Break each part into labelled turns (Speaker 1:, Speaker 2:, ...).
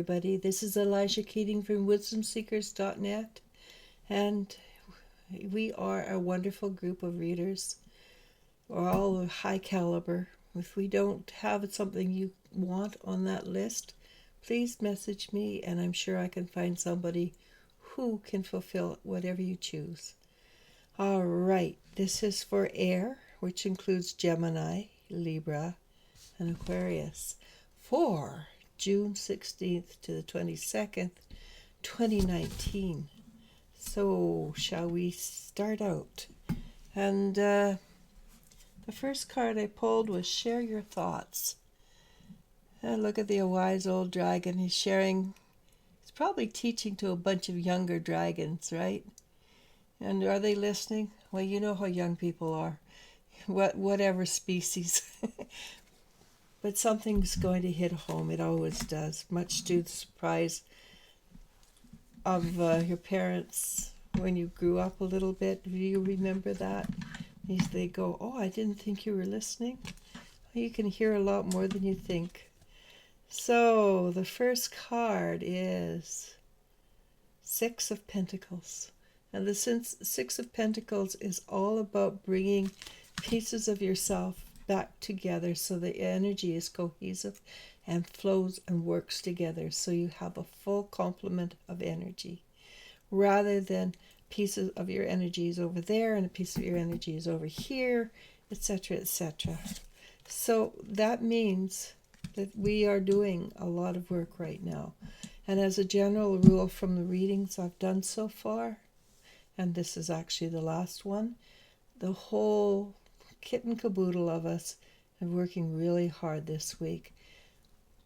Speaker 1: everybody. This is Elijah Keating from wisdomseekers.net, and we are a wonderful group of readers. We're all high caliber. If we don't have something you want on that list, please message me, and I'm sure I can find somebody who can fulfill whatever you choose. All right, this is for air, which includes Gemini, Libra, and Aquarius, for June 16th to the 22nd, 2019. So, shall we start out? And the first card I pulled was Share Your Thoughts. And look at the wise old dragon. He's sharing, he's probably teaching to a bunch of younger dragons, right? And are they listening? Well, you know how young people are, whatever species. But something's going to hit home. It always does, much to the surprise of your parents when you grew up a little bit. Do you remember that? They go, oh, I didn't think you were listening. You can hear a lot more than you think. So the first card is Six of Pentacles. And the Six of Pentacles is all about bringing pieces of yourself back together so the energy is cohesive and flows and works together, so you have a full complement of energy, rather than pieces of your energy is over there and a piece of your energy is over here, etc., etc. So that means that we are doing a lot of work right now. And as a general rule from the readings I've done so far, and this is actually the last one, the whole kit and caboodle of us are working really hard this week,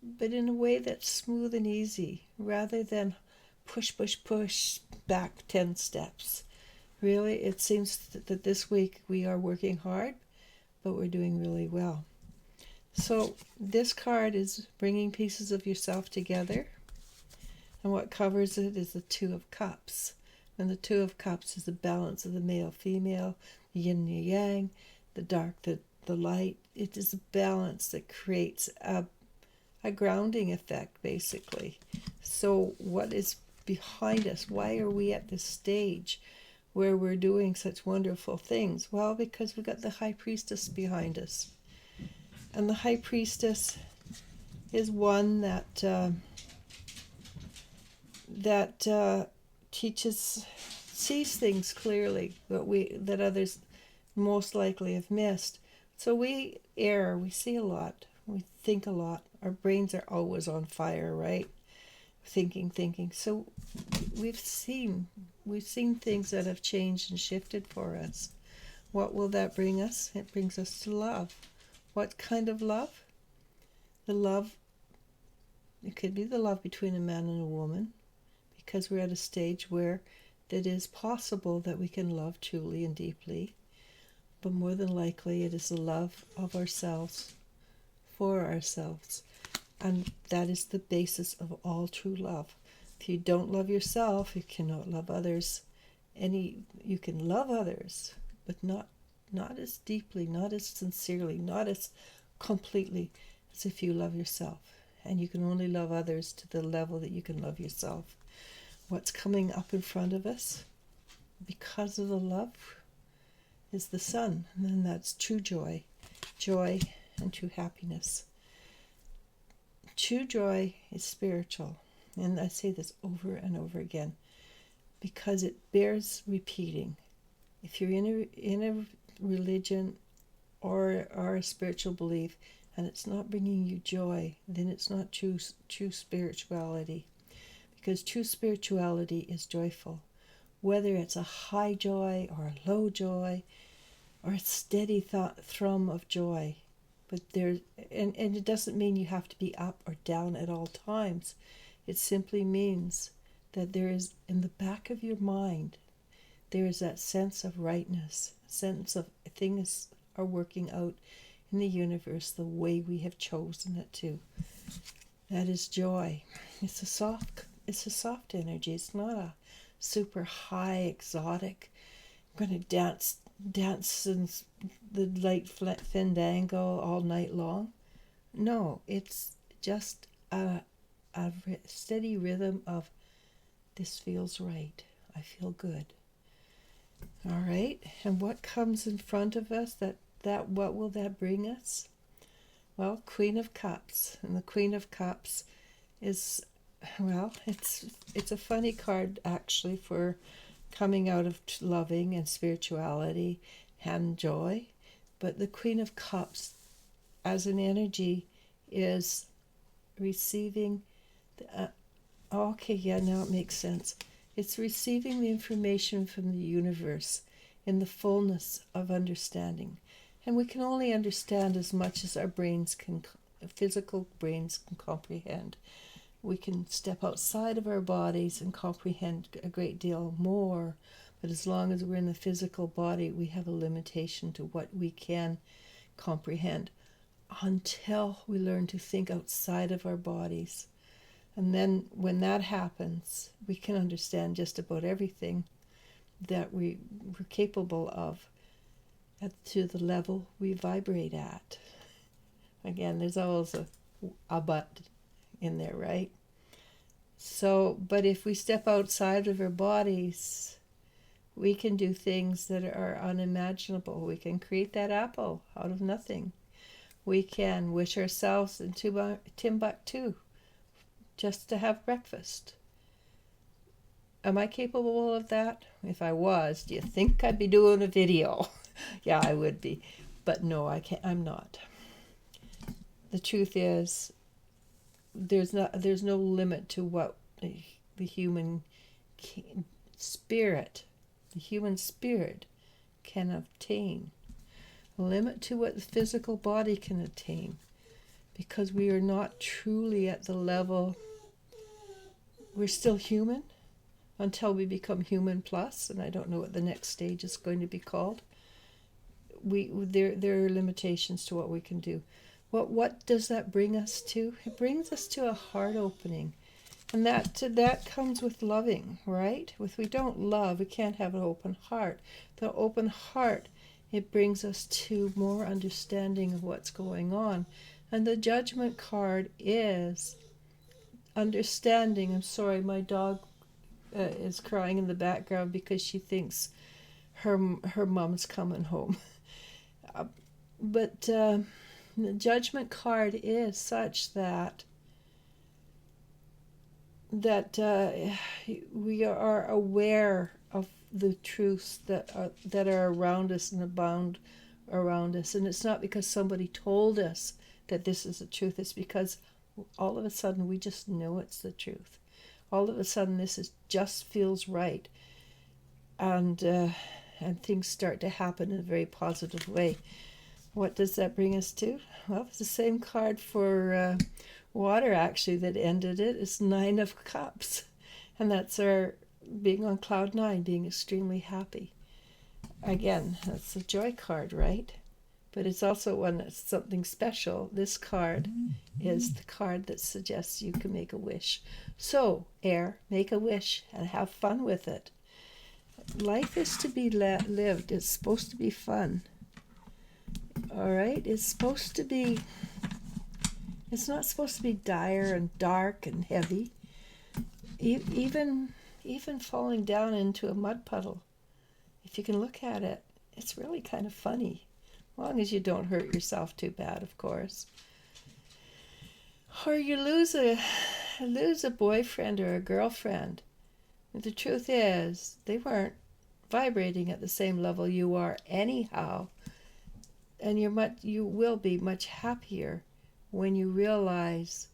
Speaker 1: but in a way that's smooth and easy, rather than push back 10 steps. Really, it seems that this week we are working hard, but we're doing really well. So this card is bringing pieces of yourself together, and what covers it is the Two of Cups. And the Two of Cups is the balance of the male-female, the yin and the yang, the dark, the light. It is a balance that creates a grounding effect, basically. So what is behind us? Why are we at this stage where we're doing such wonderful things? Well, because we've got the High Priestess behind us. And the High Priestess is one that sees things clearly that others most likely have missed. So we see a lot, we think a lot. Our brains are always on fire, right? Thinking. So we've seen things that have changed and shifted for us. What will that bring us? It brings us to love. What kind of love? The love, it could be the love between a man and a woman, because we're at a stage where it is possible that we can love truly and deeply. But more than likely it is the love of ourselves, for ourselves. And that is the basis of all true love. If you don't love yourself, you cannot love others. You can love others, but not as deeply, not as sincerely, not as completely as if you love yourself. And you can only love others to the level that you can love yourself. What's coming up in front of us because of the love is the sun, and then that's true joy and true happiness. True joy is spiritual, and I say this over and over again because it bears repeating. If you're in a religion or a spiritual belief and it's not bringing you joy, then it's not true spirituality, because true spirituality is joyful. Whether it's a high joy or a low joy or a steady thrum of joy. But and it doesn't mean you have to be up or down at all times. It simply means that there is, in the back of your mind, there is that sense of rightness, a sense of things are working out in the universe the way we have chosen it to. That is joy. It's a soft energy. It's not a super high, exotic, I'm going to dance in the light fandango all night long. No, it's just a a steady rhythm of this feels right. I feel good. All right. And what comes in front of us? What will that bring us? Well, Queen of Cups. And the Queen of Cups is, well, it's a funny card actually for coming out of loving and spirituality and joy. But the Queen of Cups as an energy is receiving okay, yeah, now it makes sense. It's receiving the information from the universe in the fullness of understanding. And we can only understand as much as our physical brains can comprehend. We can step outside of our bodies and comprehend a great deal more. But as long as we're in the physical body, we have a limitation to what we can comprehend until we learn to think outside of our bodies. And then when that happens, we can understand just about everything that we're capable of to the level we vibrate at. Again, there's always a but in there, right? So, but if we step outside of our bodies, we can do things that are unimaginable. We can create that apple out of nothing. We can wish ourselves in Timbuktu just to have breakfast. Am I capable of that? If I was, do you think I'd be doing a video? Yeah, I would be. But no, I can't. I'm not. The truth is, there's no limit to what the human spirit can obtain. A limit to what the physical body can attain, because we are not truly at the level. We're still human until we become human plus, and I don't know what the next stage is going to be called. There are limitations to what we can do. What does that bring us to? It brings us to a heart opening, and that comes with loving, right? If we don't love, we can't have an open heart. The open heart, it brings us to more understanding of what's going on. And the Judgment card is understanding. I'm sorry, my dog is crying in the background because she thinks her mom's coming home. But the Judgment card is such that we are aware of the truths that are around us and abound around us. And it's not because somebody told us that this is the truth. It's because all of a sudden we just know it's the truth. All of a sudden this just feels right. And things start to happen in a very positive way. What does that bring us to? Well, it's the same card for water, actually, that ended it. It's 9 of Cups. And that's our being on cloud 9, being extremely happy. Again, that's a joy card, right? But it's also one that's something special. This card is the card that suggests you can make a wish. So, air, make a wish and have fun with it. Life is to be lived. It's supposed to be fun. All right? It's not supposed to be dire and dark and heavy. Even falling down into a mud puddle, if you can look at it, it's really kind of funny. As long as you don't hurt yourself too bad, of course. Or you lose a boyfriend or a girlfriend. But the truth is, they weren't vibrating at the same level you are anyhow. And you will be much happier when you realize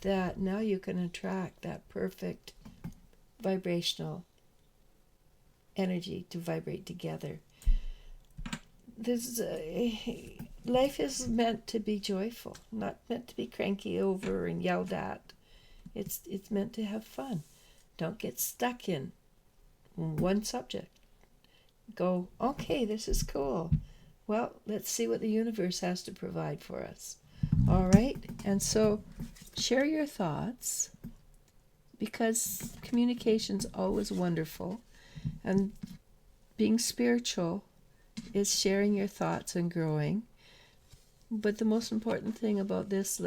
Speaker 1: that now you can attract that perfect vibrational energy to vibrate together. Life is meant to be joyful, not meant to be cranky over and yelled at. It's meant to have fun. Don't get stuck in one subject. Go, okay, this is cool. Well, let's see what the universe has to provide for us. All right? And so share your thoughts, because communication's always wonderful. And being spiritual is sharing your thoughts and growing. But the most important thing about this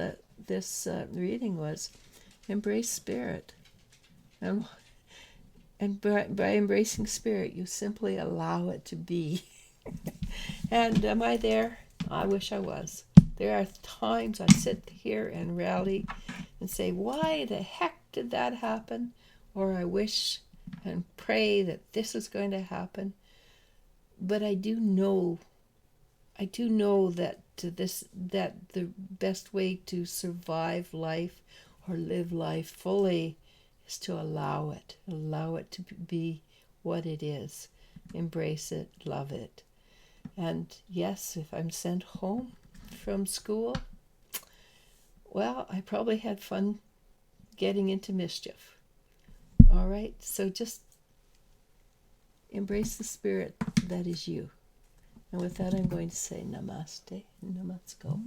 Speaker 1: reading was Embrace spirit. And, and by embracing spirit, you simply allow it to be. And am I there? I wish I was. There are times I sit here and rally and say, why the heck did that happen? Or I wish and pray that this is going to happen. But I do know that the best way to survive life or live life fully is to allow it to be what it is. Embrace it, love it. And yes, if I'm sent home from school, well, I probably had fun getting into mischief. All right, so just embrace the spirit that is you. And with that, I'm going to say namaste, namasko.